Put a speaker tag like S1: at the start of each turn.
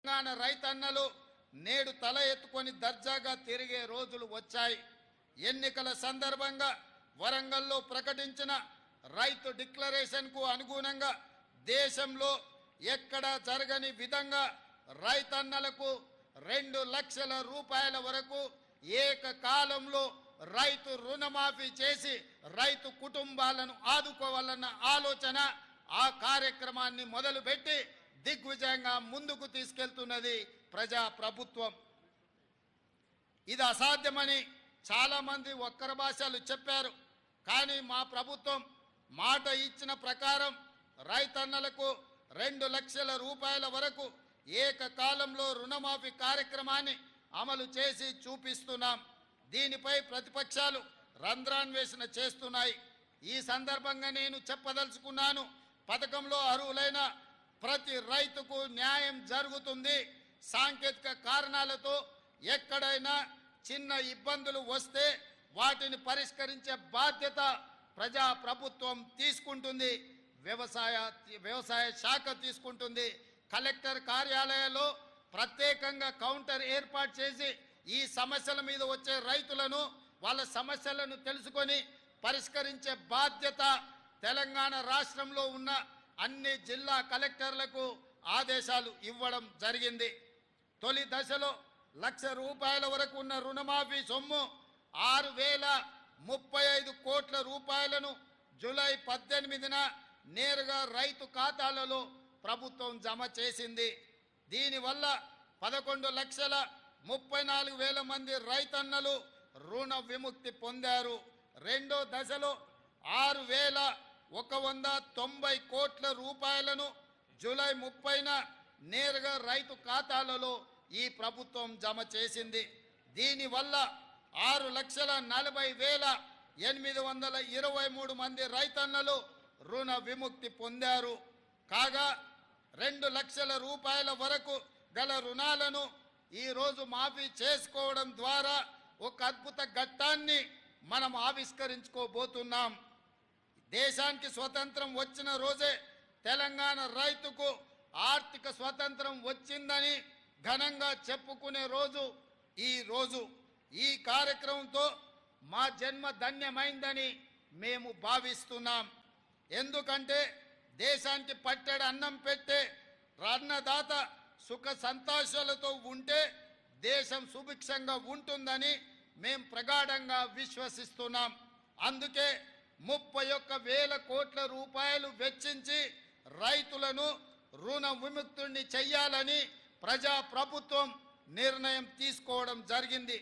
S1: తెలంగాణ రైతన్నలు నేడు తల ఎత్తుకొని దర్జాగా తిరిగే రోజులు వచ్చాయి. ఎన్నికల సందర్భంగా వరంగల్లో ప్రకటించిన రైతు డిక్లరేషన్కు అనుగుణంగా దేశంలో ఎక్కడా జరగని విధంగా రైతన్నలకు 2 లక్షల రూపాయల వరకు ఏకకాలంలో రైతు రుణమాఫీ చేసి రైతు కుటుంబాలను ఆదుకోవాలన్న ఆలోచన ఆ కార్యక్రమాన్ని మొదలుపెట్టి దిగ్విజయంగా ముందుకు తీసుకెళ్తున్నది ప్రజా ప్రభుత్వం. ఇది అసాధ్యమని చాలామంది ఒక్కర భాషలు చెప్పారు. కానీ మా ప్రభుత్వం మాట ఇచ్చిన ప్రకారం రైతన్నలకు 2 లక్షల రూపాయల వరకు ఏకకాలంలో రుణమాఫీ కార్యక్రమాన్ని అమలు చేసి చూపిస్తున్నాం. దీనిపై ప్రతిపక్షాలు రంధ్రాన్వేషణ చేస్తున్నాయి. ఈ సందర్భంగా నేను చెప్పదలుచుకున్నాను, పథకంలో అర్హులైన ప్రతి రైతుకు న్యాయం జరుగుతుంది. సాంకేతిక కారణాలతో ఎక్కడైనా చిన్న ఇబ్బందులు వస్తే వాటిని పరిష్కరించే బాధ్యత ప్రజా ప్రభుత్వం తీసుకుంటుంది, వ్యవసాయ శాఖ తీసుకుంటుంది. కలెక్టర్ కార్యాలయాల్లో ప్రత్యేకంగా కౌంటర్ ఏర్పాటు చేసి ఈ సమస్యల మీద వచ్చే రైతులను వాళ్ళ సమస్యలను తెలుసుకొని పరిష్కరించే బాధ్యత తెలంగాణ రాష్ట్రంలో ఉన్న అన్ని జిల్లా కలెక్టర్లకు ఆదేశాలు ఇవ్వడం జరిగింది. తొలి దశలో 1 లక్ష రూపాయల వరకు ఉన్న రుణమాఫీ సొమ్ము 6,035 కోట్ల రూపాయలను జూలై 18న నేరుగా రైతు ఖాతాలలో ప్రభుత్వం జమ చేసింది. దీనివల్ల 11,34,000 మంది రైతన్నలు రుణ విముక్తి పొందారు. రెండో దశలో 6,190 కోట్ల రూపాయలను జూలై 30న నేరుగా రైతు ఖాతాలలో ఈ ప్రభుత్వం జమ చేసింది. దీనివల్ల 6,40,823 మంది రైతన్నలు రుణ విముక్తి పొందారు. కాగా 2 లక్షల రూపాయల వరకు గల రుణాలను ఈరోజు మాఫీ చేసుకోవడం ద్వారా ఒక అద్భుత ఘట్టాన్ని మనం ఆవిష్కరించుకోబోతున్నాం. దేశానికి స్వతంత్రం వచ్చిన రోజే తెలంగాణ రైతుకు ఆర్థిక స్వతంత్రం వచ్చిందని ఘనంగా చెప్పుకునే రోజు ఈ రోజు. ఈ కార్యక్రమంతో మా జన్మ ధన్యమైందని మేము భావిస్తున్నాం. ఎందుకంటే దేశానికి పట్టెడు అన్నం పెట్టే అన్నదాత సుఖ సంతోషాలతో ఉంటే దేశం సుభిక్షంగా ఉంటుందని మేము ప్రగాఢంగా విశ్వసిస్తున్నాం. అందుకే 31,000 కోట్ల రూపాయలు వెచ్చించి రైతులను రుణ విముక్తుల్ని చెయ్యాలని ప్రజా ప్రభుత్వం నిర్ణయం తీసుకోవడం జరిగింది.